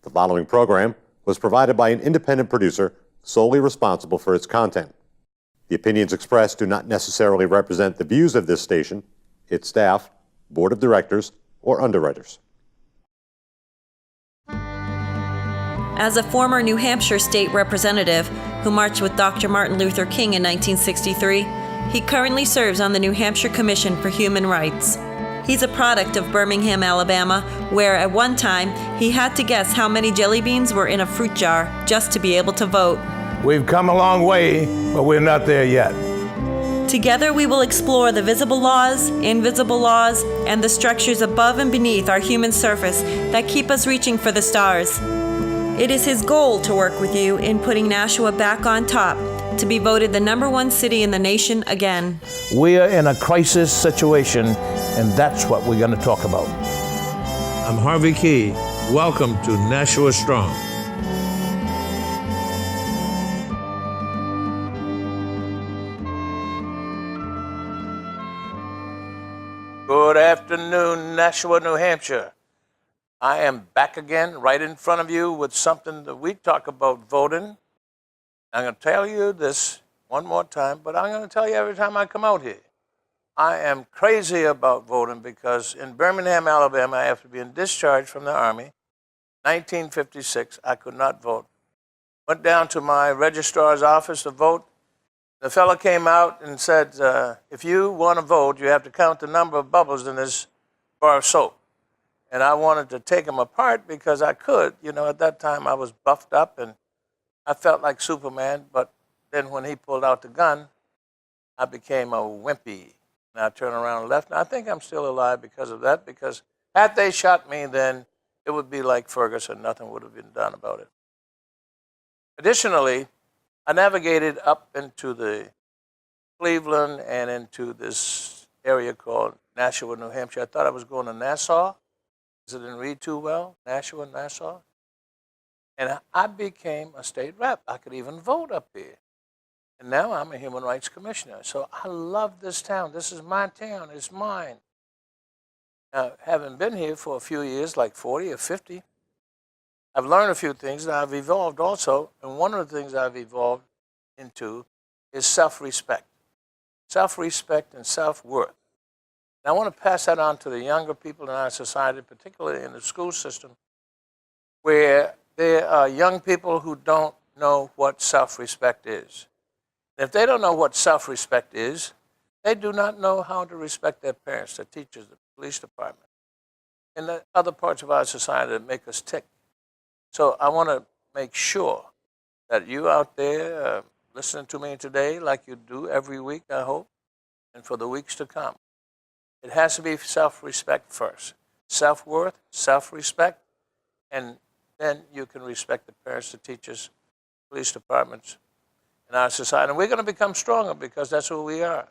The following program was provided by an independent producer solely responsible for its content. The opinions expressed do not necessarily represent the views of this station, its staff, board of directors, or underwriters. As a former New Hampshire state representative who marched with Dr. Martin Luther King in 1963, he currently serves on the New Hampshire Commission for Human Rights. He's a product of Birmingham, Alabama, where at one time he had to guess how many jelly beans were in a fruit jar just to be able to vote. We've come a long way, but we're not there yet. Together we will explore the visible laws, invisible laws, and the structures above and beneath our human surface that keep us reaching for the stars. It is his goal to work with you in putting Nashua back on top, to be voted the #1 city in the nation again. We are in a crisis situation, and that's what we're going to talk about. I'm Harvey Keye. Welcome to Nashua Strong. Good afternoon, Nashua, New Hampshire. I am back again right in front of you with something that we talk about voting. I'm going to tell you this one more time, but I'm going to tell you every time I come out here. I am crazy about voting because in Birmingham, Alabama, after being discharged from the Army, 1956, I could not vote. Went down to my registrar's office to vote. The fellow came out and said, if you want to vote, you have to count the number of bubbles in this bar of soap. And I wanted to take him apart because I could. You know, at that time I was buffed up and I felt like Superman. But then when he pulled out the gun, I became a wimpy. And I turned around and left. And I think I'm still alive because of that, because had they shot me, then it would be like Ferguson. Nothing would have been done about it. Additionally, I navigated up into the Cleveland and into this area called Nashua, New Hampshire. I thought I was going to Nassau. Because it didn't read too well, Nashua, Nassau. And I became a state rep. I could even vote up here. And now I'm a human rights commissioner. So I love this town. This is my town. It's mine. Now, having been here for a few years, like 40 or 50, I've learned a few things, and I've evolved also. And one of the things I've evolved into is self-respect. Self-respect and self-worth. And I want to pass that on to the younger people in our society, particularly in the school system, where there are young people who don't know what self-respect is. And if they don't know what self-respect is, they do not know how to respect their parents, their teachers, the police department, and the other parts of our society that make us tick. So I want to make sure that you out there listening to me today, like you do every week, I hope, and for the weeks to come, it has to be self-respect first. Self-worth, self-respect, and then you can respect the parents, the teachers, police departments in our society. And we're going to become stronger because that's who we are.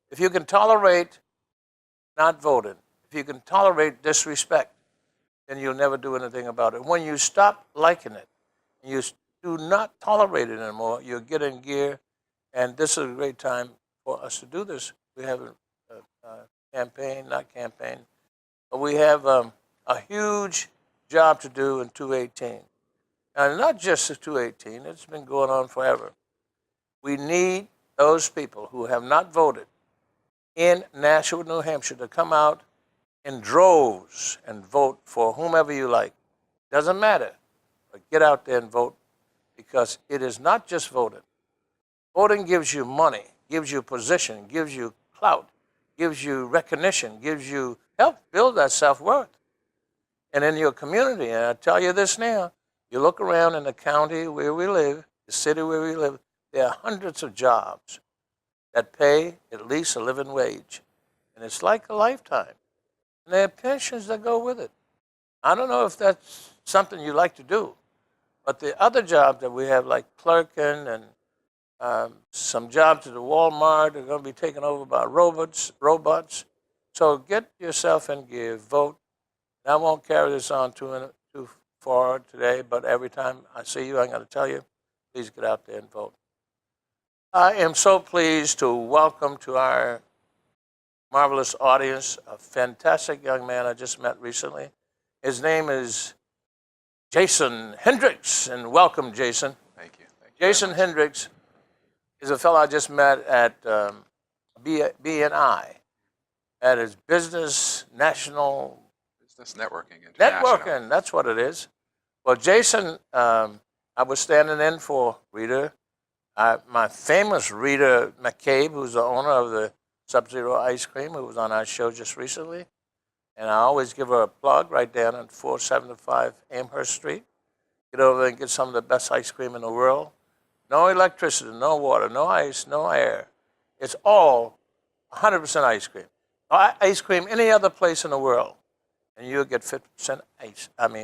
If you can tolerate not voting, if you can tolerate disrespect, then you'll never do anything about it. When you stop liking it, and you do not tolerate it anymore, you'll get in gear, and this is a great time for us to do this. We have a campaign, but we have a huge job to do in 218. And not just the 218, it's been going on forever. We need those people who have not voted in Nashua, New Hampshire to come out in droves and vote for whomever you like. Doesn't matter, but get out there and vote, because it is not just voting. Voting gives you money, gives you position, gives you clout, gives you recognition, gives you help build that self-worth. And in your community, and I tell you this now, you look around in the county where we live, the city where we live, there are hundreds of jobs that pay at least a living wage. And it's like a lifetime. And there are pensions that go with it. I don't know if that's something you like to do, but the other jobs that we have, like clerking and some jobs at the Walmart are going to be taken over by robots. So get yourself in gear, vote. And I won't carry this on too far today, but every time I see you, I'm going to tell you, please get out there and vote. I am so pleased to welcome to our marvelous audience a fantastic young man I just met recently. His name is Jason Hendricks, and welcome, Jason. Thank you. Thank you very Jason much. Hendricks is a fellow I just met at BNI, at his Business National Business networking international. Networking. That's what it is. Well, Jason, I was standing in for Rita, my famous Rita McCabe, who's the owner of the Sub-Zero Ice Cream, who was on our show just recently. And I always give her a plug right down at 475 Amherst Street. Get over there and get some of the best ice cream in the world. No electricity, no water, no ice, no air. It's all 100% ice cream. Ice cream any other place in the world, and you'll get 50%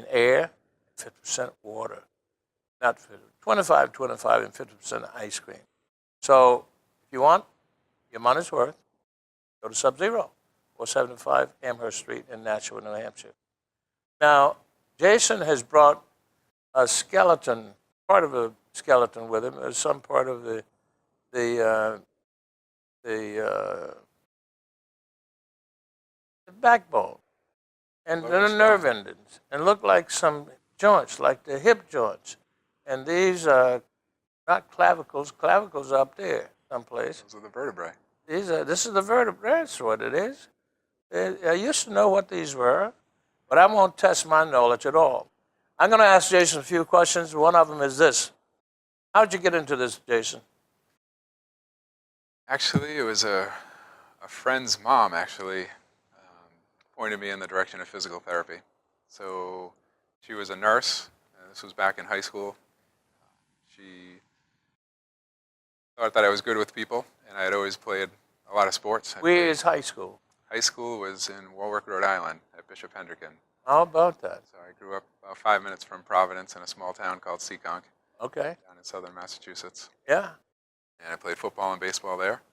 air, 50% water. Not 50, 25, and 50% ice cream. So if you want your money's worth, go to Sub-Zero, 475 Amherst Street in Nashua, New Hampshire. Now, Jason has brought a skeleton, part of a skeleton with him. There's some part of the backbone and the nerve endings, and look like some joints, like the hip joints. And these are not clavicles. Clavicles are up there someplace. Those are the vertebrae. This is the vertebrae. That's what it is. I used to know what these were, but I won't test my knowledge at all. I'm going to ask Jason a few questions. One of them is this. How did you get into this, Jason? Actually, it was a friend's mom, actually, pointed me in the direction of physical therapy. So she was a nurse, and this was back in high school. She thought that I was good with people, and I had always played a lot of sports. Where is high school? High school was in Warwick, Rhode Island, at Bishop Hendricks. How about that? So I grew up about 5 minutes from Providence in a small town called Seekonk, Okay. down in southern Massachusetts. Yeah. And I played football and baseball there.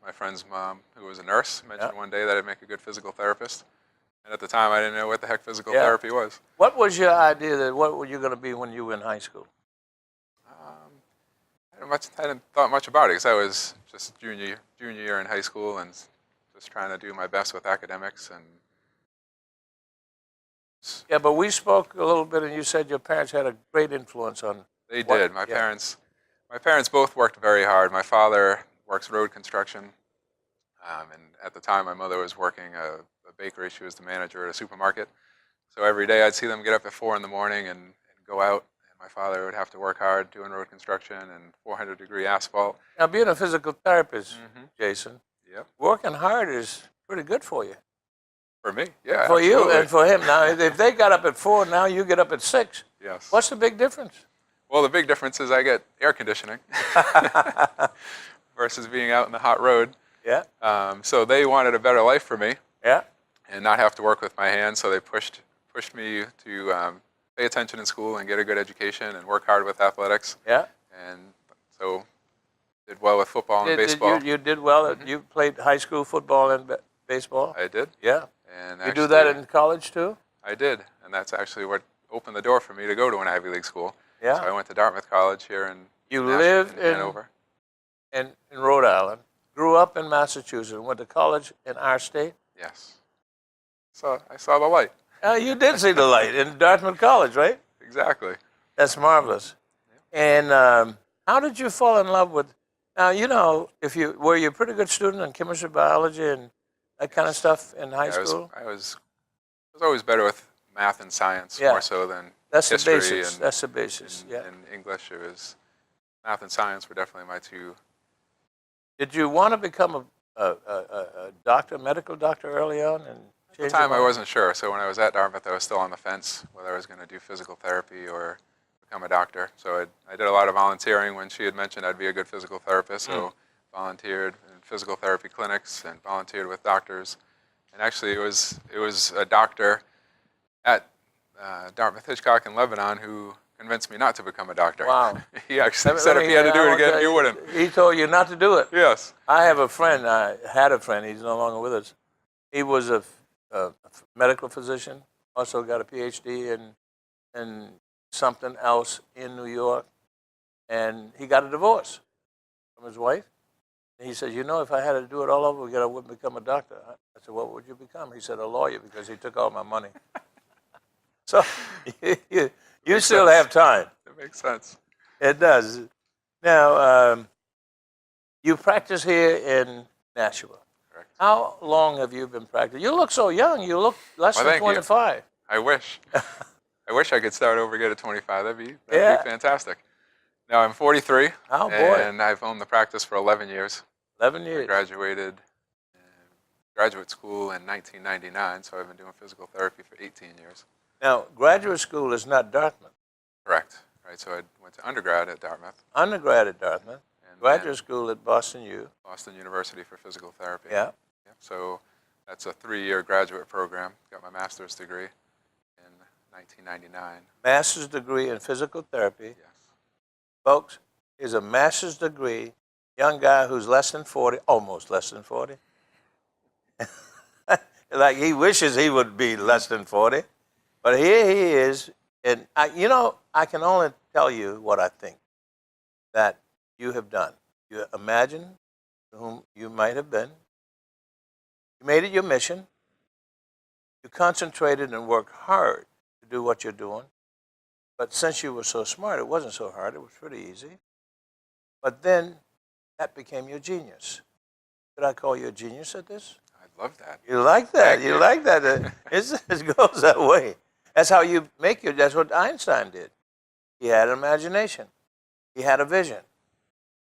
My friend's mom, who was a nurse, mentioned one day that I'd make a good physical therapist. And at the time, I didn't know what the heck physical therapy was. What was your idea that what were you going to be when you were in high school? I hadn't thought much about it because I was just junior year in high school and just trying to do my best with academics. And Yeah, but we spoke a little bit, and you said your parents had a great influence on. they did. My parents both worked very hard. My father works road construction, and at the time, my mother was working a bakery. She was the manager at a supermarket. So every day, I'd see them get up at 4 in the morning and go out. And my father would have to work hard doing road construction and 400-degree asphalt. Now, being a physical therapist, Jason, Yep. working hard is pretty good for you. For me, yeah. For you absolutely. and for him. Now, if they got up at 4, now you get up at 6. Yes. What's the big difference? Well, the big difference is I get air conditioning versus being out in the hot road. Yeah. So they wanted a better life for me Yeah. and not have to work with my hands. So they pushed me to pay attention in school and get a good education and work hard with athletics. Yeah. And so did well with football and baseball. You did well. You played high school football and baseball. I did. Yeah. And You do that in college too? I did, and that's actually what opened the door for me to go to an Ivy League school. Yeah. So I went to Dartmouth College here in You Nashua, lived in Hanover. in Rhode Island, grew up in Massachusetts, went to college in our state. Yes. So I saw the light. You did see the light in Dartmouth College, right? Exactly. That's marvelous. And how did you fall in love with? Now you know, were you a pretty good student in chemistry, biology, and that kind of stuff in high school? I was always better with math and science Yeah. more so than That's the history basis. and, That's the basis. Yeah. and English. It was math and science were definitely my two. Did you want to become a doctor, medical doctor early on? And At the time, I wasn't sure. So when I was at Dartmouth, I was still on the fence whether I was going to do physical therapy or become a doctor. So I did a lot of volunteering when she had mentioned I'd be a good physical therapist. So volunteered in physical therapy clinics and volunteered with doctors. And actually, it was a doctor at Dartmouth Hitchcock in Lebanon who convinced me not to become a doctor. Wow. He actually said if he had to do it again, he wouldn't. He told you not to do it. Yes. I have a friend. I had a friend. He's no longer with us. He was a medical physician. Also got a PhD in something else in New York, and he got a divorce from his wife. And he said, "You know, if I had to do it all over again, I wouldn't become a doctor." I said, "What would you become?" He said, "A lawyer," because he took all my money. So you still have time. It makes sense. It does. Now, you practice here in Nashua. Correct. How long have you been practicing? You look so young. You look less Well, than thank you. 25. I wish. I wish I could start over again at 25. That'd be Yeah. fantastic. Now I'm 43, Oh, boy. and I've owned the practice for 11 years. 11 I years. graduated graduate school in 1999, so I've been doing physical therapy for 18 years. Now, graduate school is not Dartmouth. Correct. Right. So I went to undergrad at Dartmouth Undergrad at Dartmouth. and Graduate then school at Boston U. Boston University for physical therapy. Yeah. Yep. So that's a 3-year graduate program. Got my master's degree in 1999. Master's degree in physical therapy. Yes. Folks, is a master's degree, young guy who's less than 40, almost less than 40. Like he wishes he would be less than 40. But here he is. And, I can only tell you what I think that you have done. You imagine whom you might have been. You made it your mission. You concentrated and worked hard to do what you're doing. But since you were so smart, it wasn't so hard. It was pretty easy. But then that became your genius. Could I call you a genius at this? I love that. You like that. Thank You you. like that. It goes that way. That's how you make it. That's what Einstein did. He had an imagination. He had a vision.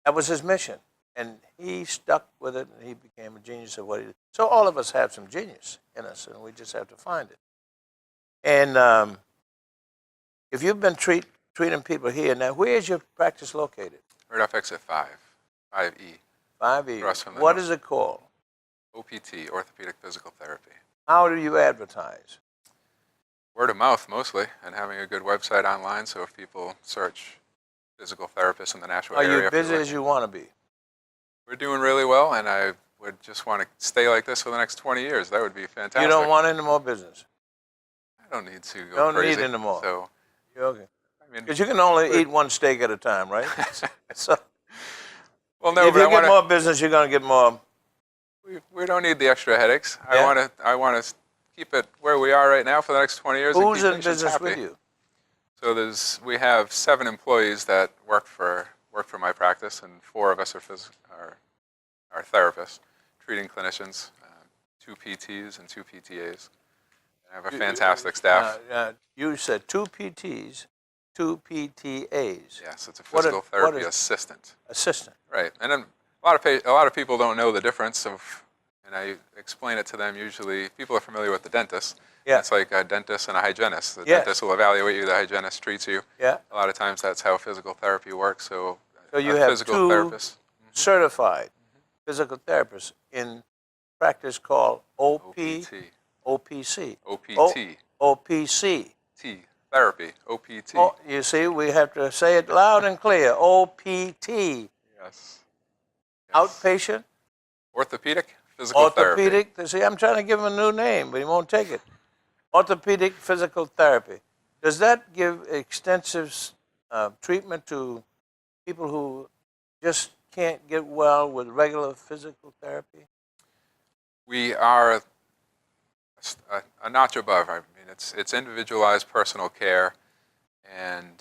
That was his mission. And he stuck with it, and he became a genius of what he did. So all of us have some genius in us, and we just have to find it. And if you've been treating people here, now where is your practice located? Right off exit 5, 5E. 5E. Across from the What north. is it called? OPT, Orthopedic Physical Therapy. How do you advertise? Word of mouth mostly, and having a good website online, so if people search physical therapists in the Nashua Are area. you if they're busy as looking- you want to be? We're doing really well, and I would just want to stay like this for the next 20 years. That would be fantastic. You don't want any more business? I don't need to go Don't crazy. need any more. So, You're okay. I mean, Because you can only eat one steak at a time, right? So well, no, if but you I get want more business, you're going to get more. we don't need the extra headaches. Yeah. I want to keep it where we are right now for the next 20 years. and Who's keep in patients business happy. with you? So we have 7 employees that work for my practice, and 4 of us are therapists, treating clinicians, 2 PTs and 2 PTAs. I have a fantastic staff. You said 2 PTs, 2 PTAs. Yes, it's a What physical what therapy is- assistant. Assistant. Right, and then a lot of people don't know the difference of, and I explain it to them usually. People are familiar with the dentist. Yeah. It's like a dentist and a hygienist. The Yes. dentist will evaluate you, the hygienist treats you. Yeah. A lot of times that's how physical therapy works. So you a have physical 2 therapist, certified physical therapists in practice called OPT, OPC. OPT, OPC. T, therapy, OPT. Oh, you see, we have to say it loud and clear. OPT. Yes. Outpatient. Orthopedic physical therapy. Orthopedic. See, I'm trying to give him a new name, but he won't take it. Orthopedic physical therapy. Does that give extensive treatment to people who just can't get well with regular physical therapy? We are a notch above. I mean, it's individualized personal care, and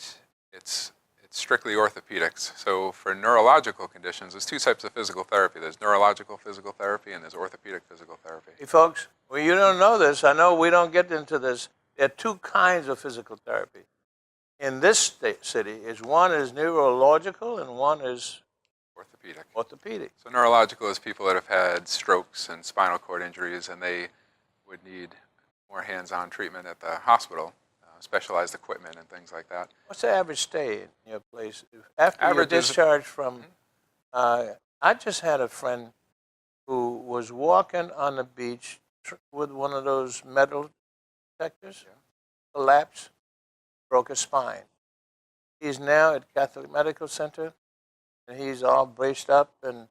it's strictly orthopedics. So for neurological conditions, there's 2 types of physical therapy. There's neurological physical therapy, and there's orthopedic physical therapy. Hey, folks, well, you don't know this. I know we don't get into this. There are 2 kinds of physical therapy. In this city, one is neurological and one is Orthopedic. orthopedic. So neurological is people that have had strokes and spinal cord injuries, and they would need more hands-on treatment at the hospital, specialized equipment and things like that. What's the average stay in your place? After Average you're is- discharged from, I just had a friend who was walking on the beach with one of those metal detectors, collapsed, broke his spine. He's now at Catholic Medical Center, and he's all braced up, and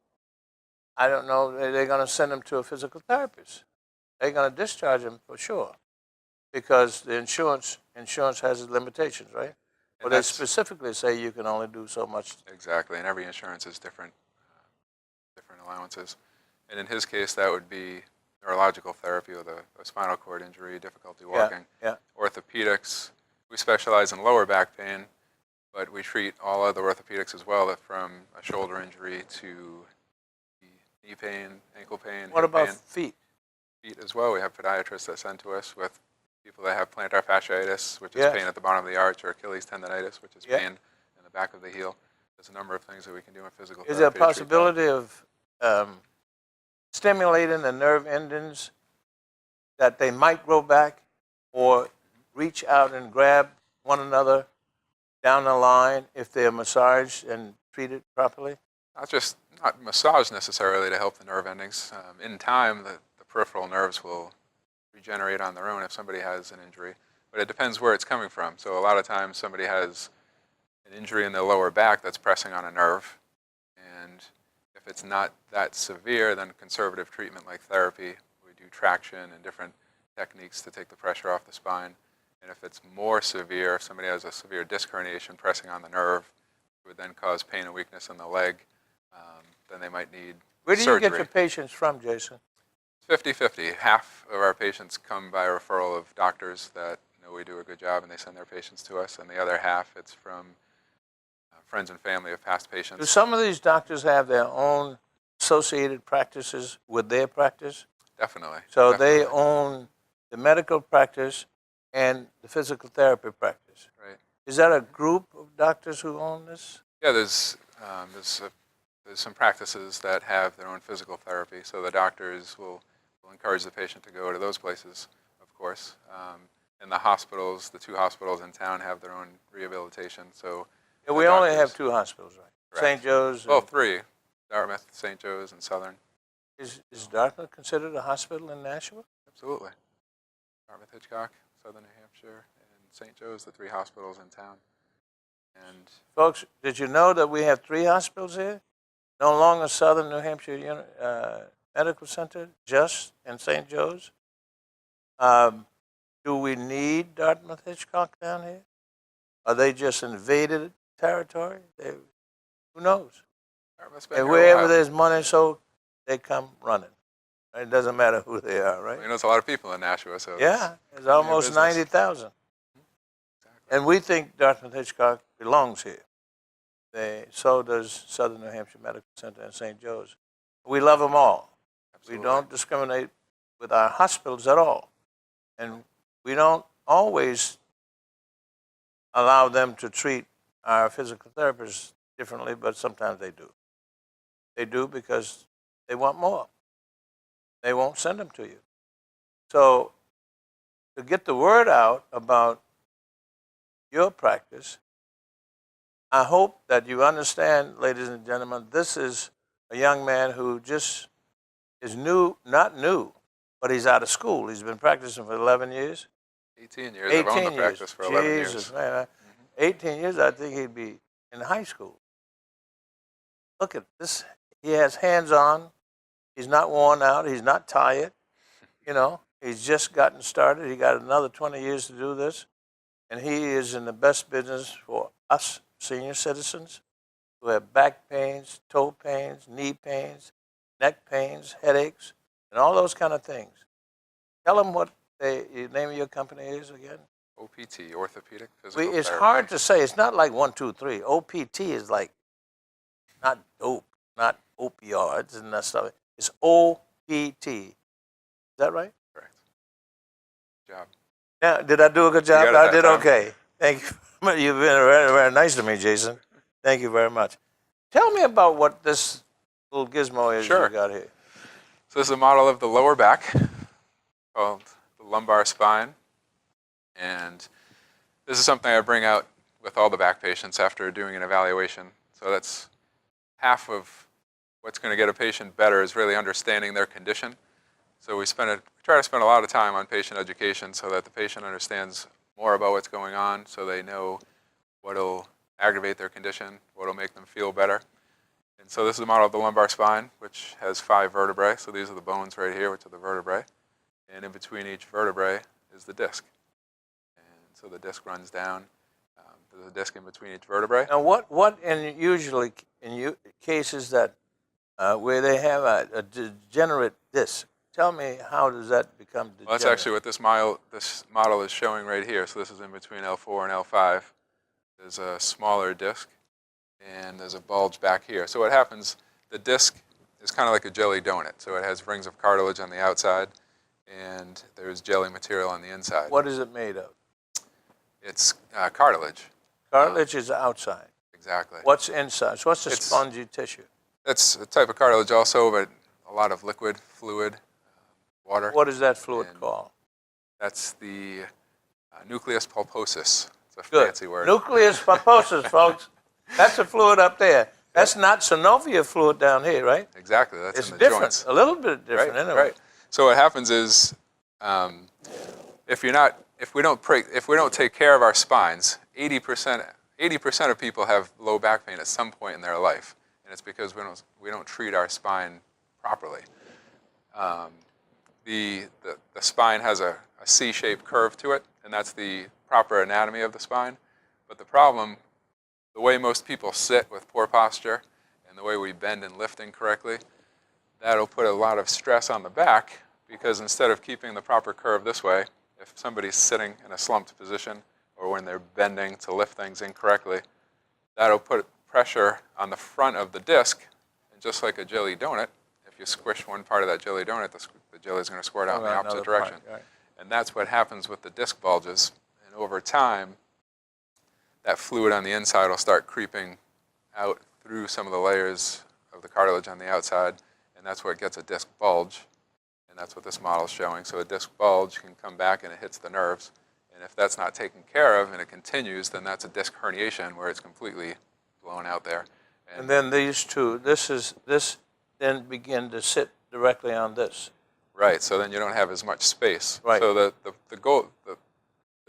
I don't know, they're going to send him to a physical therapist. They're going to discharge him for sure, because the insurance has its limitations, right? But they that's- specifically say you can only do so much. Exactly, and every insurance is different, different allowances. And in his case, that would be neurological therapy with a spinal cord injury, difficulty Yeah, walking. yeah. Orthopedics, we specialize in lower back pain, but we treat all other orthopedics as well, from a shoulder injury to knee pain, ankle pain, What hip about pain. feet? Feet as well. We have podiatrists that send to us with people that have plantar fasciitis, which is Yes. pain at the bottom of the arch, or Achilles tendonitis, which is Yeah. pain in the back of the heel. There's a number of things that we can do in physical Is there a therapy to treat that. possibility of stimulating the nerve endings that they might grow back or reach out and grab one another down the line if they're massaged and treated properly? Not massage necessarily to help the nerve endings. In time, the peripheral nerves will regenerate on their own if somebody has an injury, but it depends where it's coming from. So a lot of times somebody has an injury in their lower back that's pressing on a nerve, and if it's not that severe, then conservative treatment like therapy, we do traction and different techniques to take the pressure off the spine. And if it's more severe, if somebody has a severe disc herniation pressing on the nerve, it would then cause pain and weakness in the leg, then they might need Where do surgery. you get your patients from, Jason? 50-50. Half of our patients come by referral of doctors that know we do a good job and they send their patients to us, and the other half it's from friends and family of past Do patients. some of these doctors have their own associated practices with their practice? Definitely. So they definitely. own the medical practice and the physical therapy practice. Right. Is that a group of doctors who own this? Yeah, there's some practices that have their own physical therapy, so the doctors will encourage the patient to go to those places, of course. And the hospitals, the 2 hospitals in town have their own rehabilitation. So Yeah, the we only doctors- have 2 hospitals, right? Correct. St. Joe's. Well, and- 3: Dartmouth, St. Joe's, and Southern. Is Dartmouth considered a hospital in Nashua? Absolutely. Dartmouth, Hitchcock, Southern New Hampshire, and St. Joe's, the 3 hospitals in town. And Folks, did you know that we have 3 hospitals here? No longer Southern New Hampshire Medical Center, just and St. Joe's. Do we need Dartmouth Hitchcock down here? Are they just invaded territory? Who knows? Dartmouth's been And here a wherever while. there's money, so they come running. It doesn't matter who they are, right? You know, there's a lot of people in Nashua, so Yeah, there's of almost business. 90,000. Exactly. And we think Dartmouth Hitchcock belongs here. So does Southern New Hampshire Medical Center and St. Joe's. We love them all. Absolutely. We don't discriminate with our hospitals at all. And we don't always allow them to treat our physical therapists differently, but sometimes they do. They do because they want more. They won't send them to you. So to get the word out about your practice, I hope that you understand, ladies and gentlemen, this is a young man who just is new, not new, but he's out of school. He's been practicing for 11 years. 18 years. I've owned 18 the years. practice for 11 years. Jesus, man. 18 years, I think he'd be in high school. Look at this. He has hands on. He's not worn out. He's not tired. You know, he's just gotten started. He got another 20 years to do this. And he is in the best business for us senior citizens who have back pains, toe pains, knee pains, neck pains, headaches, and all those kind of things. Tell them what the name of your company is again. OPT, orthopedic physical It's therapy. hard to say. It's not like 1, 2, 3. OPT is like not dope, not opioids and that stuff. It's OPT. Is that right? Correct. Good job. Yeah. Did I do a good job? got it I that did time. okay. Thank you. You've been very, very nice to me, Jason. Thank you very much. Tell me about what this little gizmo is Sure. you got here. So this is a model of the lower back called the lumbar spine. And this is something I bring out with all the back patients after doing an evaluation. So that's half of what's going to get a patient better is really understanding their condition. So we try to spend a lot of time on patient education so that the patient understands more about what's going on, so they know what will aggravate their condition, what will make them feel better. And so this is a model of the lumbar spine, which has 5 vertebrae. So these are the bones right here, which are the vertebrae. And in between each vertebrae is the disc. And so the disc runs down. There's a disc in between each vertebrae. Now, what usually in cases that where they have a degenerate disc, tell me, how does that become degenerate? Well, that's actually what this model is showing right here. So this is in between L4 and L5. There's a smaller disc, and there's a bulge back here. So what happens, the disc is kind of like a jelly donut. So it has rings of cartilage on the outside, and there's jelly material on the inside. What is it made of? It's cartilage. Cartilage is outside. Exactly. What's inside? So what's the It's- spongy tissue? It's a type of cartilage also, but a lot of liquid, fluid, water. What is that fluid And called? That's the nucleus pulposus. It's a Good. fancy word. Nucleus pulposus, folks. That's the fluid up there. That's not synovial fluid down here, right? Exactly. That's It's in the different, joints. a little bit different, Right, anyway. right. So what happens is, if we don't take care of our spines, 80% of people have low back pain at some point in their life, and it's because we don't treat our spine properly. The spine has a C-shaped curve to it, and that's the proper anatomy of the spine. But the problem, the way most people sit with poor posture, and the way we bend and lift incorrectly, that'll put a lot of stress on the back, because instead of keeping the proper curve this way, if somebody's sitting in a slumped position or when they're bending to lift things incorrectly, that'll put pressure on the front of the disc. And just like a jelly donut, if you squish one part of that jelly donut, the jelly is going to squirt out in the Right, opposite another direction. part, right. And that's what happens with the disc bulges. And over time, that fluid on the inside will start creeping out through some of the layers of the cartilage on the outside, and that's what gets a disc bulge. And that's what this model is showing. So a disc bulge can come back and it hits the nerves. And if that's not taken care of and it continues, then that's a disc herniation where it's completely blown out there. And then these two, this then begin to sit directly on this. Right, so then you don't have as much space. Right. So the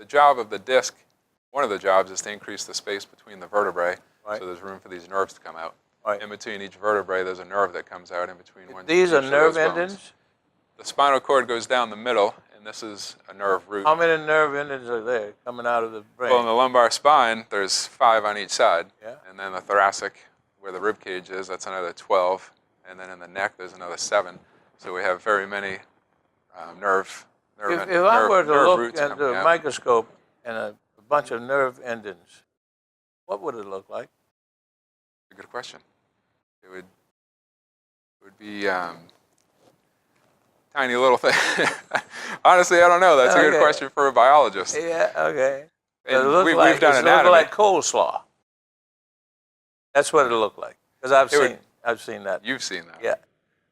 job of the disc, one of the jobs is to increase the space between the vertebrae, Right. so there's room for these nerves to come out. Right. In between each vertebrae, there's a nerve that comes out in between one. These are each of nerve those bones. endings? The spinal cord goes down the middle, and this is a nerve root. How many nerve endings are there coming out of the brain? Well, in the lumbar spine, there's 5 on each side. Yeah. And then the thoracic, where the rib cage is, that's another 12. And then in the neck, there's another 7. So we have very many nerve If I were to look roots at coming the out. microscope and a bunch of nerve endings, what would it look like? A good question. It would be tiny little thing. Honestly, I don't know. That's a good Okay. question for a biologist. Yeah, okay. And It look we've like, done it look anatomy. like coleslaw. That's what it looked like. Because I've seen that. You've seen that. Yeah.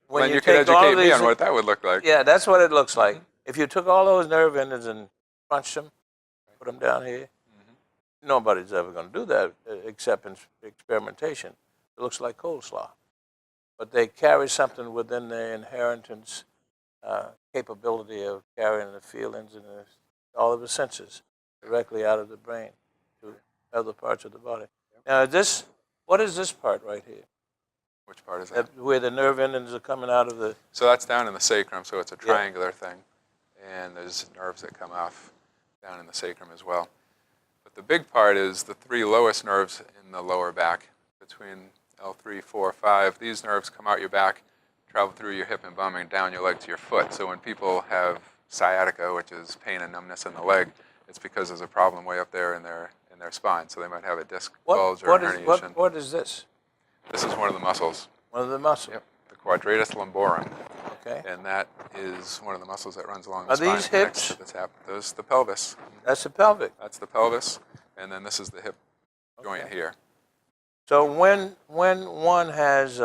When Then you could take all educate me these- on what that would look like. Yeah, that's what it looks like. If you took all those nerve endings and crunched them, put them down here, nobody's ever going to do that except in experimentation. It looks like coleslaw. But they carry something within their inheritance capability of carrying the feelings and all of the senses directly out of the brain to other parts of the body. Now, what is this part right here? Which part is that? Where the nerve endings are coming out of the... So that's down in the sacrum, so it's a triangular thing. And there's nerves that come off down in the sacrum as well. But the big part is the 3 lowest nerves in the lower back, between L3, 4, 5. These nerves come out your back, travel through your hip and bum and down your leg to your foot. So when people have sciatica, which is pain and numbness in the leg, it's because there's a problem way up there in their spine. So they might have a disc bulge or a herniation. What is this? This is one of the muscles. One of the muscles. Yep, the quadratus lumborum. Okay. And that is one of the muscles that runs along the Are spine. these and connects hips? to the tap. Those the pelvis. That's the pelvic. That's the pelvis, and then this is the hip joint Okay. here. So when one has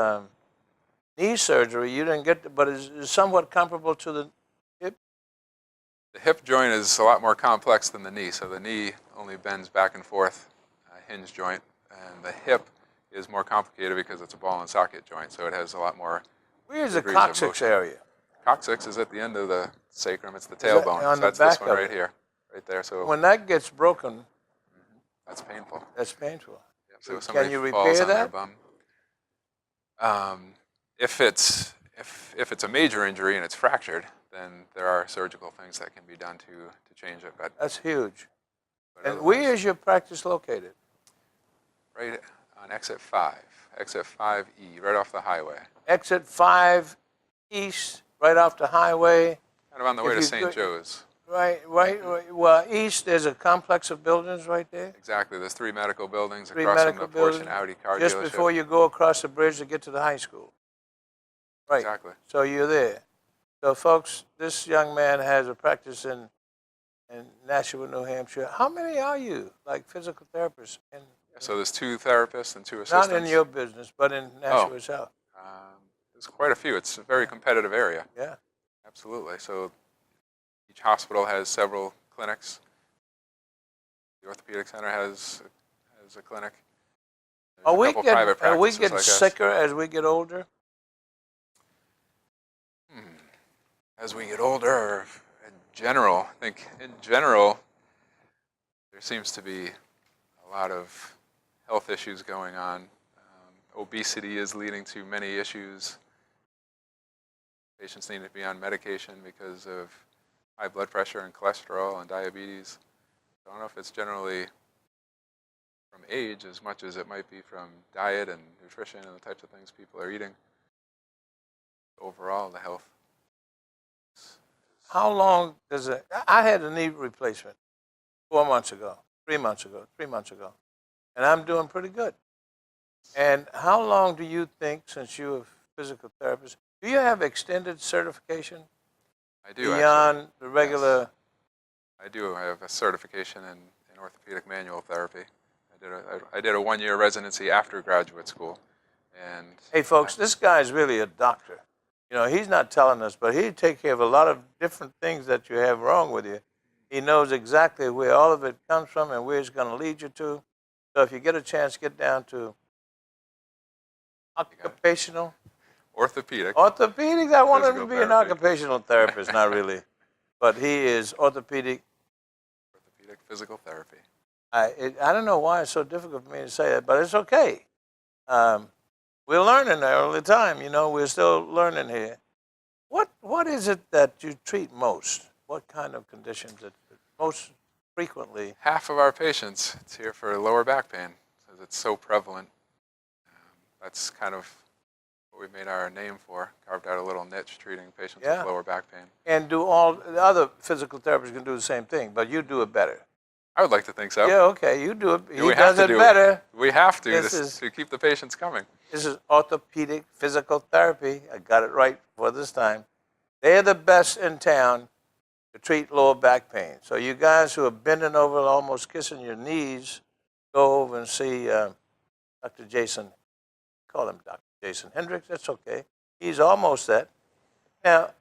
knee surgery, you didn't get, but it's somewhat comparable to the hip. The hip joint is a lot more complex than the knee. So the knee only bends back and forth, a hinge joint, and the hip is more complicated because it's a ball and socket joint. So it has a lot more. Where's the degrees of coccyx motion. area? Coccyx is at the end of the sacrum. It's the that tailbone. on So the that's this back one of right it? here, right there. So When that gets broken, that's painful. that's painful. Yeah, so if Can somebody you falls repair on their that? bum, if it's a major injury and it's fractured, then there are surgical things that can be done to change it. But, That's huge. but And otherwise- where is your practice located? right on exit 5, exit 5E, right off the highway. Exit 5 east, right off the highway. Kind of on the If way to you St. go- Joe's. Right. Well, east, there's a complex of buildings right there. Exactly. There's 3 medical buildings Three across medical from the Porsche buildings. and Audi car Just dealership. before you go across the bridge to get to the high school. Right. Exactly. So you're there. So, folks, this young man has a practice in Nashua, New Hampshire. How many are you, like physical therapists? So there's 2 therapists and 2 assistants. Not in your business, but in Nashua South. There's quite a few. It's a very competitive area. Yeah. Absolutely. So each hospital has several clinics. The orthopedic center has a clinic. There's Are a we couple private practices getting like us. sicker as we get older? As we get older, or in general, I think in general, there seems to be a lot of health issues going on. Obesity is leading to many issues. Patients need to be on medication because of high blood pressure and cholesterol and diabetes. I don't know if it's generally from age as much as it might be from diet and nutrition and the types of things people are eating. Overall, the health. How long does it? I had a knee replacement 4 months ago, 3 months ago, and I'm doing pretty good. And how long do you think, since you're a physical therapist, do you have extended certification I do beyond actually. the regular? Yes. I do. I have a certification in orthopedic manual therapy. I did a 1-year residency after graduate school, and Hey, folks, this guy's really a doctor. You know, he's not telling us, but he take care of a lot of different things that you have wrong with you. He knows exactly where all of it comes from and where it's going to lead you to. So if you get a chance, get down to occupational. orthopedic. Orthopedics, I want him to Physical be an therapy. occupational therapist, not really. But he is orthopedic. Orthopedic physical therapy. I don't know why it's so difficult for me to say that, but it's okay. We're learning all the time, you know, we're still learning here. What is it that you treat most? What kind of conditions that most frequently? Half of our patients, it's here for lower back pain, because it's so prevalent. That's kind of what we made our name for, carved out a little niche treating patients Yeah. with lower back pain. And do all the other physical therapists can do the same thing, but you do it better. I would like to think so. Yeah, okay, you do it. He We have does to it do better. We have to This to, is- to keep the patients coming. This is orthopedic physical therapy. I got it right for this time. They're the best in town to treat lower back pain. So you guys who are bending over, almost kissing your knees, go over and see Dr. Jason. Call him Dr. Jason Hendricks. That's okay. He's almost that. Now,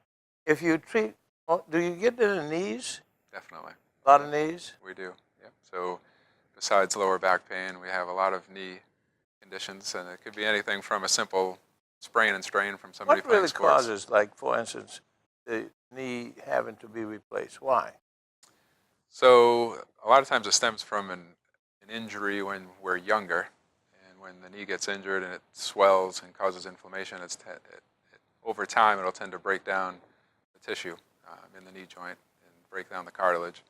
if you treat, do you get to the knees? Definitely. A lot of knees? We do. Yep. So besides lower back pain, we have a lot of knee conditions, and it could be anything from a simple sprain and strain from somebody What playing really sports. causes, like, for instance, the knee having to be replaced? Why? So a lot of times it stems from an injury when we're younger, and when the knee gets injured and it swells and causes inflammation, over time it'll tend to break down the tissue in the knee joint and break down the cartilage.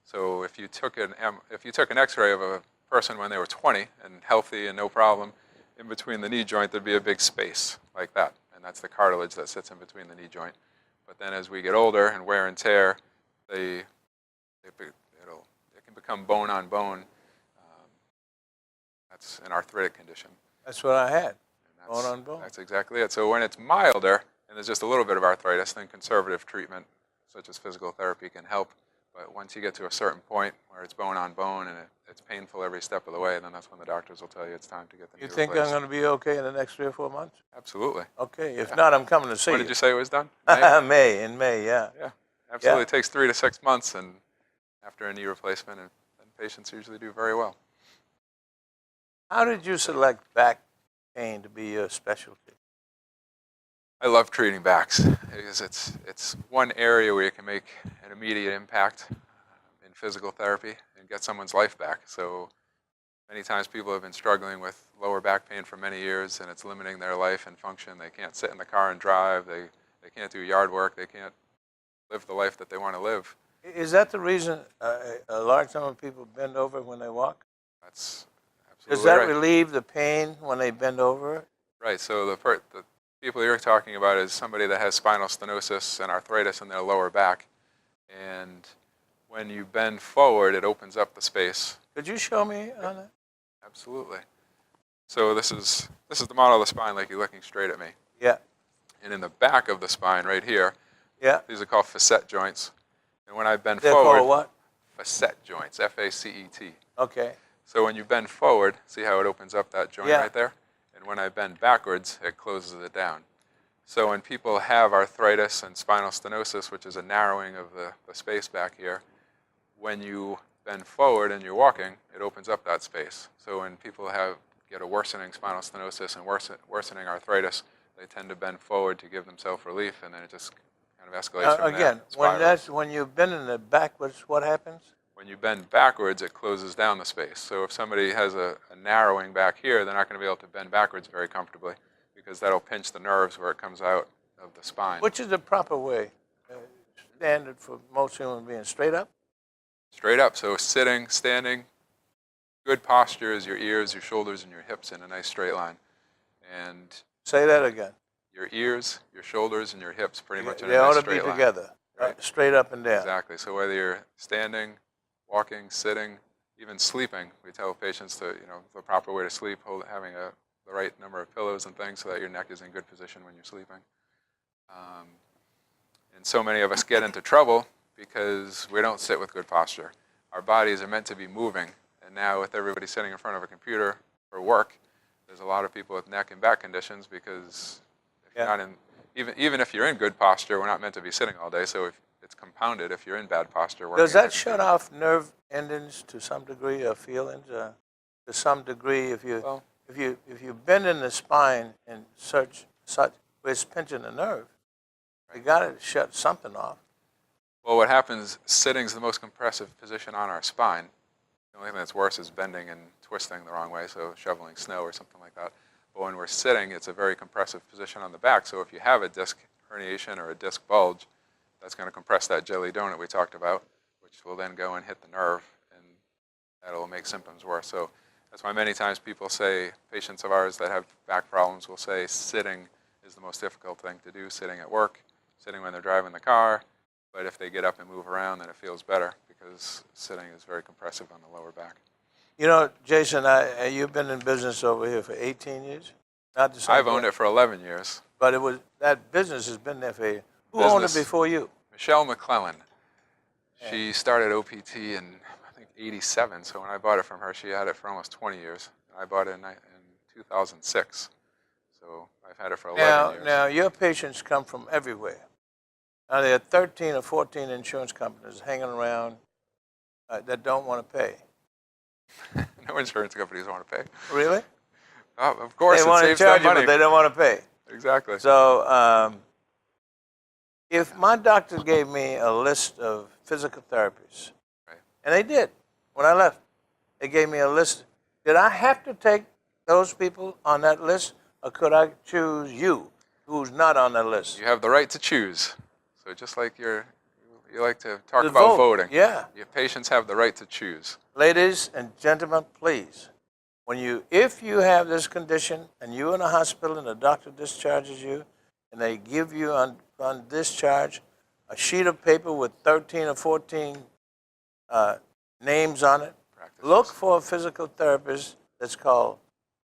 So if you took an X-ray of a person when they were 20 and healthy and no problem, in between the knee joint there'd be a big space like that, and that's the cartilage that sits in between the knee joint. But then as we get older and wear and tear, it can become bone on bone. That's an arthritic condition. That's what I had. And Bone on bone. That's exactly it. So when it's milder and there's just a little bit of arthritis, then conservative treatment, such as physical therapy, can help. But once you get to a certain point where it's bone on bone and it's painful every step of the way, then that's when the doctors will tell you it's time to get the knee You think I'm replaced. going to be okay in the next 3 or 4 months? Absolutely. Okay. If not, I'm coming to see When you. did you say it was done? May? In May, yeah. Yeah, absolutely. Yeah. It takes 3 to 6 months, and after a knee replacement, and patients usually do very well. How did you select back pain to be your specialty? I love treating backs because it's one area where you can make an immediate impact in physical therapy and get someone's life back. So many times people have been struggling with lower back pain for many years, and it's limiting their life and function. They can't sit in the car and drive. They can't do yard work. They can't live the life that they want to live. Is that the reason a large number of people bend over when they walk? That's Does absolutely that right. relieve the pain when they bend over? Right. So people you're talking about is somebody that has spinal stenosis and arthritis in their lower back. And when you bend forward, it opens up the space. Could you show me on that? Absolutely. So this is the model of the spine, like you're looking straight at me. Yeah. And in the back of the spine, right here, Yeah. these are called facet joints. And when I bend They're forward, called what? facet joints, F-A-C-E-T. Okay. So when you bend forward, see how it opens up that joint Yeah. right there? And when I bend backwards, it closes it down. So when people have arthritis and spinal stenosis, which is a narrowing of the space back here, when you bend forward and you're walking, it opens up that space. So when people get a worsening spinal stenosis and worsening arthritis, they tend to bend forward to give themselves relief, and then it just kind of escalates from there. Again, when you've been in the backwards, what happens? When you bend backwards, it closes down the space. So if somebody has a narrowing back here, they're not going to be able to bend backwards very comfortably because that'll pinch the nerves where it comes out of the spine. Which is the proper way? Standard for most human beings, straight up? Straight up. So sitting, standing, good posture is your ears, your shoulders, and your hips in a nice straight line. And Say that again. your ears, your shoulders, and your hips pretty much in a They nice ought to straight be line. together, Right. straight up and down. Exactly. So whether you're standing, walking, sitting, even sleeping, we tell patients to, the proper way to sleep, having the right number of pillows and things so that your neck is in good position when you're sleeping. And so many of us get into trouble because we don't sit with good posture. Our bodies are meant to be moving, and now with everybody sitting in front of a computer for work, there's a lot of people with neck and back conditions because if you're not in, even if you're in good posture, we're not meant to be sitting all day. So if it's compounded if you're in bad posture. Does that shut off nerve endings to some degree, or feelings? To some degree, if you bend in the spine and such where it's pinching the nerve, you got to shut something off. Well, what happens, sitting is the most compressive position on our spine. The only thing that's worse is bending and twisting the wrong way, so shoveling snow or something like that. But when we're sitting, it's a very compressive position on the back. So if you have a disc herniation or a disc bulge, that's going to compress that jelly donut we talked about, which will then go and hit the nerve, and that'll make symptoms worse. So that's why many times people say, patients of ours that have back problems will say sitting is the most difficult thing to do, sitting at work, sitting when they're driving the car. But if they get up and move around, then it feels better because sitting is very compressive on the lower back. You know, Jason, you've been in business over here for 18 years? Not the same I've owned it for 11 years. But that business has been there for you. Who owned it before you? Michelle McClellan. She started OPT in, I think, 87. So when I bought it from her, she had it for almost 20 years. I bought it in 2006. So I've had it for 11 years. Now, your patients come from everywhere. Now, there are 13 or 14 insurance companies hanging around that don't want to pay. No insurance companies want to pay. Really? Of course, they want to saves charge them money. you, but they don't want to pay. Exactly. So if my doctor gave me a list of physical therapies, Right. and they did, when I left, they gave me a list. Did I have to take those people on that list, or could I choose you, who's not on that list? You have the right to choose. So just like you like to talk To about vote. voting. Yeah. Your patients have the right to choose. Ladies and gentlemen, please, if you have this condition and you're in a hospital and the doctor discharges you and they give you on discharge a sheet of paper with 13 or 14 names on it, Practices. look for a physical therapist that's called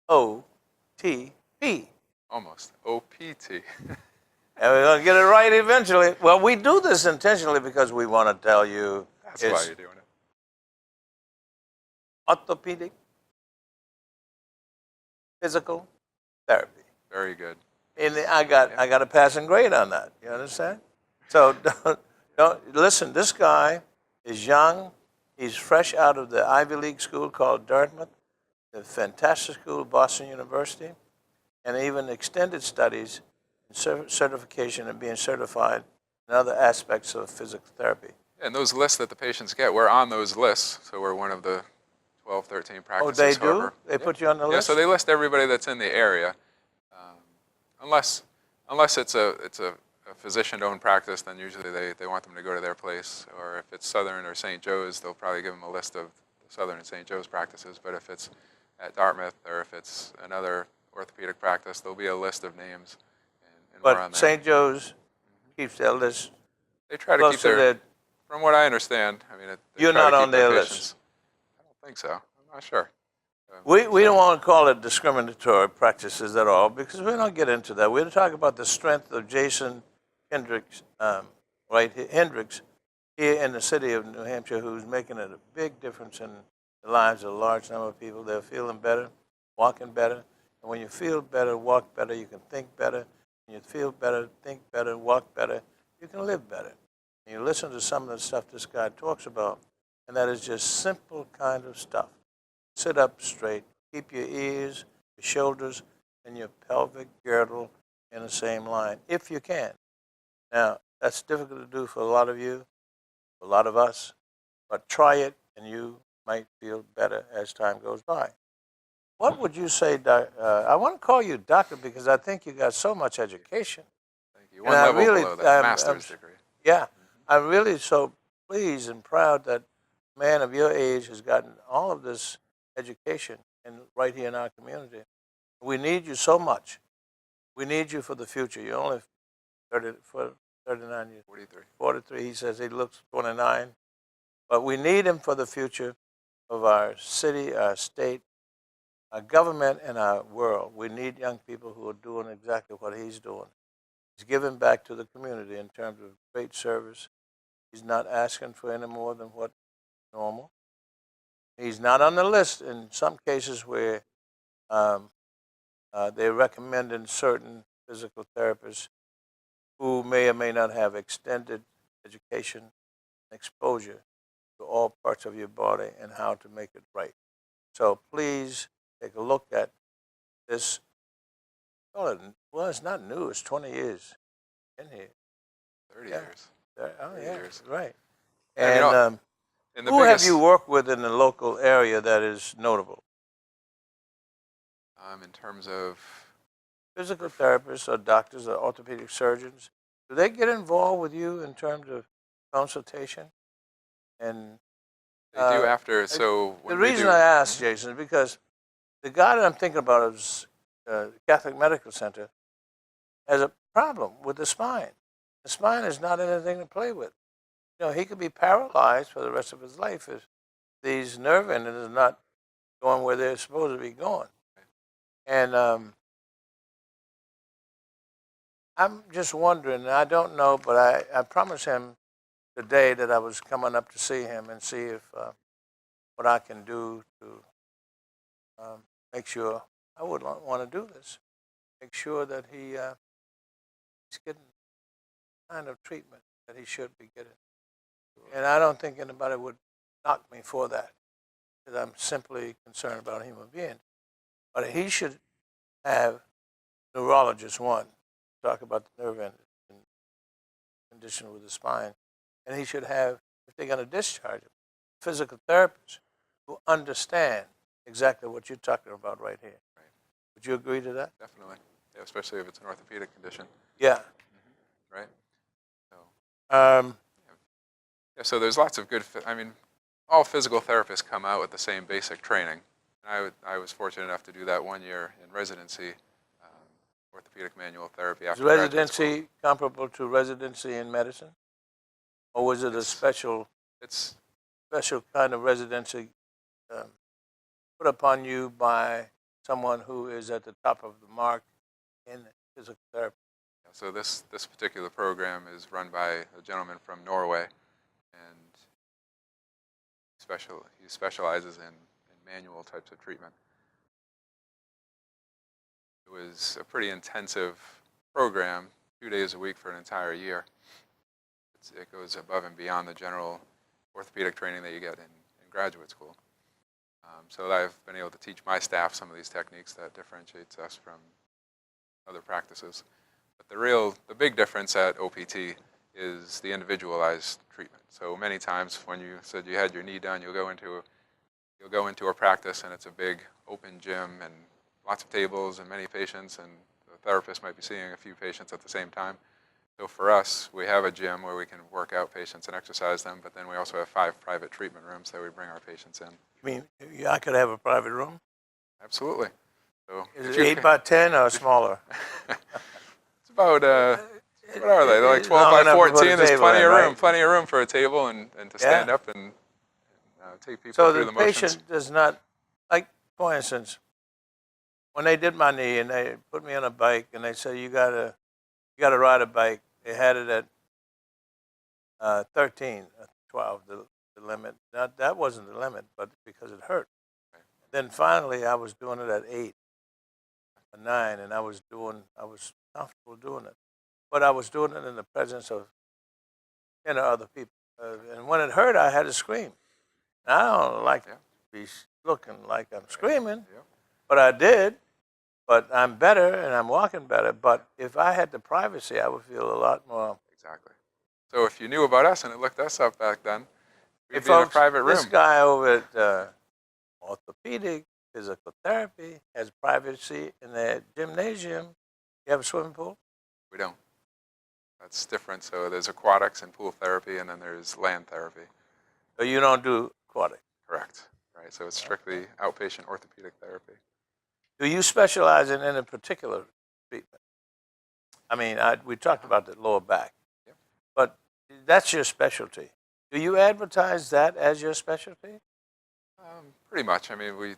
OTP. Almost. OPT. And we're going to get it right eventually. Well, we do this intentionally because we want to tell you That's why you're doing it. orthopedic physical therapy. Very good. And I got a passing grade on that. You understand? So don't listen. This guy is young. He's fresh out of the Ivy League school called Dartmouth, the fantastic school, Boston University, and even extended studies, certification, and being certified in other aspects of physical therapy. And those lists that the patients get, we're on those lists. So we're one of the 12, 13 Oh, practices. they do? however. They put you on the Yeah, list? so they list everybody that's in the area. Unless it's a physician-owned practice, then usually they want them to go to their place. Or if it's Southern or St. Joe's, they'll probably give them a list of the Southern and St. Joe's practices. But if it's at Dartmouth or if it's another orthopedic practice, there'll be a list of names. and more on But that. St. Joe's keeps their list They try to close keep to their, their. from what I understand, I mean, they You're try not to keep on their list. patients. I don't think so. I'm not sure. We don't want to call it discriminatory practices at all because we don't get into that. We're talking about the strength of Jason Hendricks, Hendricks here in the city of New Hampshire, who's making a big difference in the lives of a large number of people. They're feeling better, walking better. And when you feel better, walk better, you can think better. When you feel better, think better, walk better, you can live better. And you listen to some of the stuff this guy talks about, and that is just simple kind of stuff. Sit up straight. Keep your ears, your shoulders, and your pelvic girdle in the same line, if you can. Now, that's difficult to do for a lot of you, a lot of us, but try it, and you might feel better as time goes by. What would you say, I want to call you doctor because I think you got so much education. Thank you. And One I level really- below that, master's degree. Yeah, I'm really so pleased and proud that a man of your age has gotten all of this education right here in our community. We need you so much. We need you for the future. You're only 39 years. 43. 43. He says he looks 29. But we need him for the future of our city, our state, our government, and our world. We need young people who are doing exactly what he's doing. He's giving back to the community in terms of great service. He's not asking for any more than what's normal. He's not on the list in some cases where they're recommending certain physical therapists who may or may not have extended education and exposure to all parts of your body and how to make it right. So please take a look at this. Well, it's not new. It's 20 years in here. 30 Yeah. years. Oh, 30 yeah, years. right. I mean, And And the who have biggest, you worked with in the local area that is notable? in terms of, Physical therapists or doctors or orthopedic surgeons, do they get involved with you in terms of consultation? And they do after, so the when we reason do, I asked, Jason, is because the guy that I'm thinking about is Catholic Medical Center has a problem with the spine. The spine is not anything to play with. You know, he could be paralyzed for the rest of his life if these nerve endings are not going where they're supposed to be going. And I'm just wondering, and I don't know, but I promised him the day that I was coming up to see him and see if what I can do to make sure I would want to do this, make sure that he's getting the kind of treatment that he should be getting. And I don't think anybody would knock me for that, because I'm simply concerned about human beings. But he should have neurologist one talk about the nerve end condition with the spine, and he should have, if they're going to discharge him, physical therapists who understand exactly what you're talking about right here. Right. Would you agree to that? definitely, yeah, especially if it's an orthopedic condition, Yeah. right? So, Yeah. so there's lots of good, I mean, all physical therapists come out with the same basic training. And I was fortunate enough to do that 1 year in residency, orthopedic manual therapy Is after graduate school. residency comparable to residency in medicine, or was it a special It's kind of residency put upon you by someone who is at the top of the mark in physical therapy? So this particular program is run by a gentleman from Norway, and he specializes in manual types of treatment. It was a pretty intensive program, 2 days a week for an entire year. It goes above and beyond the general orthopedic training that you get in graduate school. So I've been able to teach my staff some of these techniques that differentiates us from other practices. But the big difference at OPT is the individualized treatment. So many times when you said you had your knee done, you'll go into a practice and it's a big open gym and lots of tables and many patients, and the therapist might be seeing a few patients at the same time. So for us, we have a gym where we can work out patients and exercise them, but then we also have 5 private treatment rooms that we bring our patients in. I mean, I could have a private room. Absolutely. So Is if it you 8 by 10 or smaller? It's About, what are they? They're like 12 Long by enough to put a 14. There's table plenty in, of room, right? plenty of room for a table and to stand Yeah. up and take people So through the the motions. patient does not, like, for instance, when they did my knee and they put me on a bike and they said, you gotta ride a bike. They had it at 13, 12, the limit. That wasn't the limit, but because it hurt. Then finally, I was doing it at 8 or 9, and I was comfortable doing it. But I was doing it in the presence of 10 other people. And when it hurt, I had to scream. And I don't like to be looking like I'm screaming, Yeah. but I did. But I'm better, and I'm walking better. But if I had the privacy, I would feel a lot more. Exactly. So if you knew about us and it looked us up back then, we'd Hey, be in a folks, private room. this guy over at orthopedic physical therapy has privacy in the gymnasium. You have a swimming pool? We don't. That's different. So there's aquatics and pool therapy, and then there's land therapy. So you don't do aquatic? Correct. Right. So it's strictly outpatient orthopedic therapy. Do you specialize in any particular treatment? I mean, we talked about the lower back, Yep. but that's your specialty. Do you advertise that as your specialty? Pretty much. I mean, we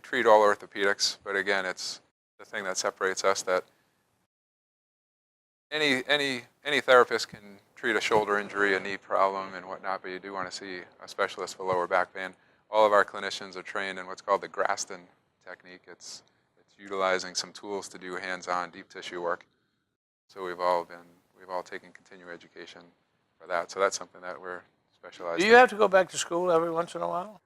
treat all orthopedics, but again, it's the thing that separates us that any therapist can treat a shoulder injury, a knee problem, and whatnot, but you do want to see a specialist for lower back pain. All of our clinicians are trained in what's called the Graston technique. It's utilizing some tools to do hands-on deep tissue work. So we've all taken continuing education for that. So that's something that we're specialized Do in. you have to go back to school every once in a while?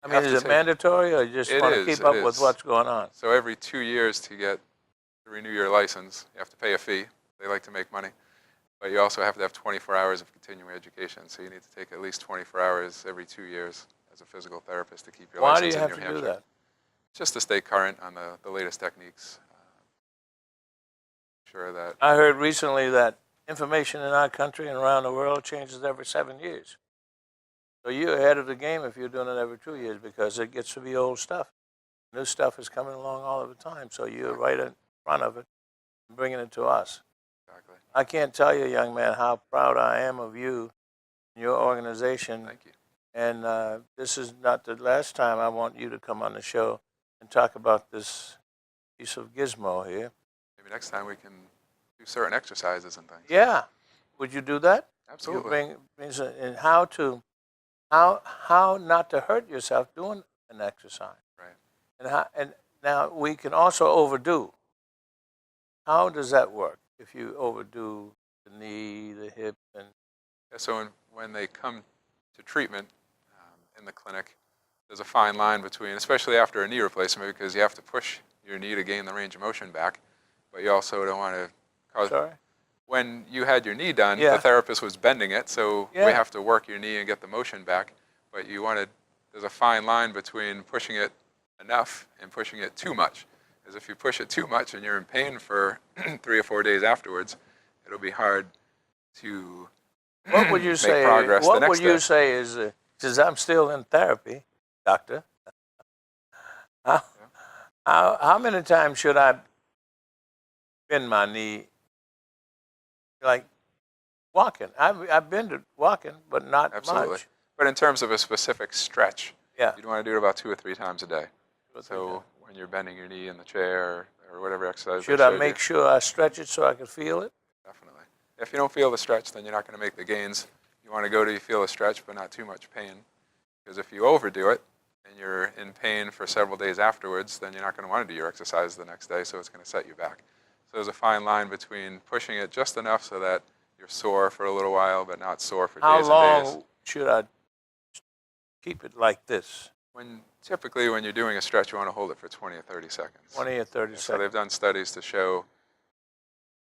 I mean, have is to it take- mandatory, or you just It want to is, keep up it with is. what's going on? So every 2 years to renew your license, you have to pay a fee. They like to make money. But you also have to have 24 hours of continuing education. So you need to take at least 24 hours every 2 years as a physical therapist to keep your Why do license you in have New to do Hampshire. that? Just to stay current on the latest techniques. Sure that I heard recently that information in our country and around the world changes every 7 years. So you're ahead of the game if you're doing it every 2 years, because it gets to be old stuff. New stuff is coming along all of the time, so you're right in front of it and bringing it to us. exactly. I can't tell you, young man, how proud I am of you and your organization. Thank you. And this is not the last time I want you to come on the show and talk about this piece of gizmo here. Maybe next time we can do certain exercises and things. Yeah, would you do that? Absolutely. You bring some, and how not to hurt yourself doing an exercise. Right. And now we can also overdo. How does that work? If you overdo the knee, the hip, and Yeah, so when they come to treatment in the clinic, there's a fine line between, especially after a knee replacement, because you have to push your knee to gain the range of motion back, but you also don't want to cause. sorry. When you had your knee done, Yeah. the therapist was bending it, so Yeah. we have to work your knee and get the motion back. But there's a fine line between pushing it enough and pushing it too much. Because if you push it too much and you're in pain for 3 or 4 days afterwards, it'll be hard to What would you make say? progress the What next would you day. say is? Since I'm still in therapy, doctor. How many times should I bend my knee? Like walking. I've been to walking, but not Absolutely. much. But in terms of a specific stretch, Yeah. you'd want to do it about 2 or 3 times a day. Two or three So times. when you're bending your knee in the chair or whatever exercise Should they I showed make you, sure I stretch it so I can feel it? definitely. If you don't feel the stretch, then you're not going to make the gains. You want to go till you feel a stretch, but not too much pain. Because if you overdo it and you're in pain for several days afterwards, then you're not going to want to do your exercise the next day, so it's going to set you back. So there's a fine line between pushing it just enough so that you're sore for a little while, but not sore for How days and days. long should I keep it like this? Typically, when you're doing a stretch, you want to hold it for 20 or 30 seconds. 20 or 30 So seconds. they've done studies to show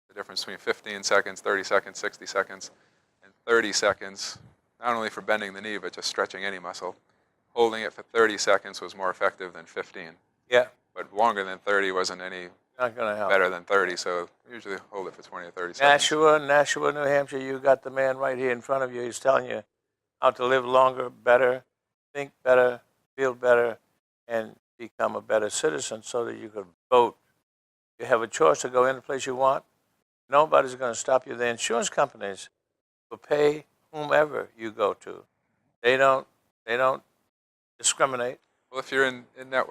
the difference between 15 seconds, 30 seconds, 60 seconds, and 30 seconds, not only for bending the knee, but just stretching any muscle. Holding it for 30 seconds was more effective than 15. Yeah, But longer than 30 wasn't any not going to help. better than 30, so usually hold it for 20 or 30 seconds. Nashua, New Hampshire, you got the man right here in front of you. He's telling you how to live longer, better, think better, feel better, and become a better citizen so that you can vote. You have a choice to go any place you want. Nobody's going to stop you. The insurance companies will pay whomever you go to. They don't discriminate. Well, if you're in that,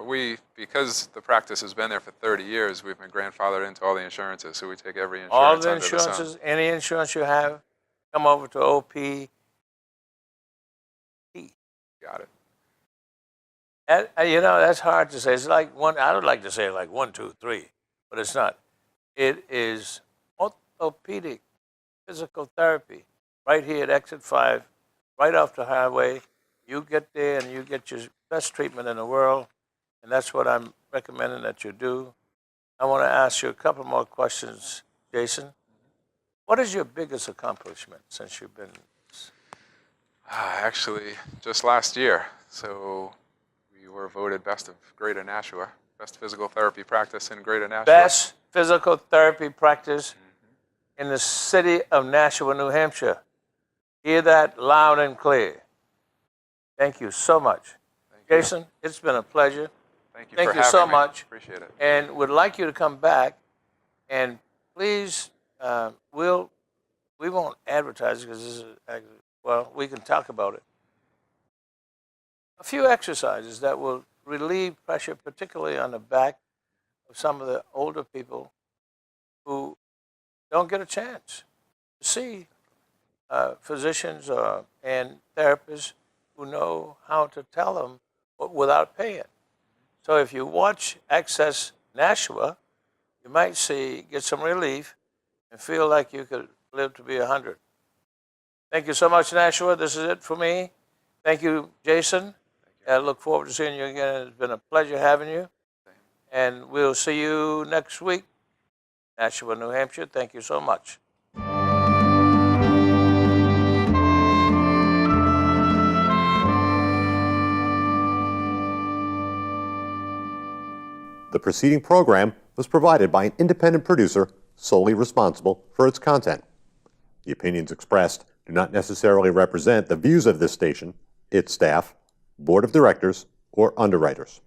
because the practice has been there for 30 years, we've been grandfathered into all the insurances, so we take every insurance All the under the sun. insurances, any insurance you have, come over to OP. Got it. You know, that's hard to say. It's like one, I would like to say like 1, 2, 3, but it's not. It is orthopedic physical therapy right here at Exit 5, right off the highway. You get there and you get your best treatment in the world, and that's what I'm recommending that you do. I want to ask you a couple more questions, Jason. What is your biggest accomplishment since you've been? Actually, just last year. So we were voted best of Greater Nashua, best physical therapy practice in Greater Nashua. Best physical therapy practice in the city of Nashua, New Hampshire. Hear that loud and clear. Thank you so much. Thank you. Jason, it's been a pleasure. Thank you Thank for you having so me. much. Appreciate it. And would like you to come back, and please, we won't advertise because this is, well, we can talk about it. A few exercises that will relieve pressure, particularly on the back of some of the older people who don't get a chance to see physicians and therapists who know how to tell them without paying. So if you watch Access Nashua, you might get some relief and feel like you could live to be 100. Thank you so much, Nashua. This is it for me. Thank you, Jason. I look forward to seeing you again. It's been a pleasure having you. And we'll see you next week. Nashua, New Hampshire. Thank you so much. The preceding program was provided by an independent producer solely responsible for its content. The opinions expressed do not necessarily represent the views of this station, its staff, board of directors, or underwriters.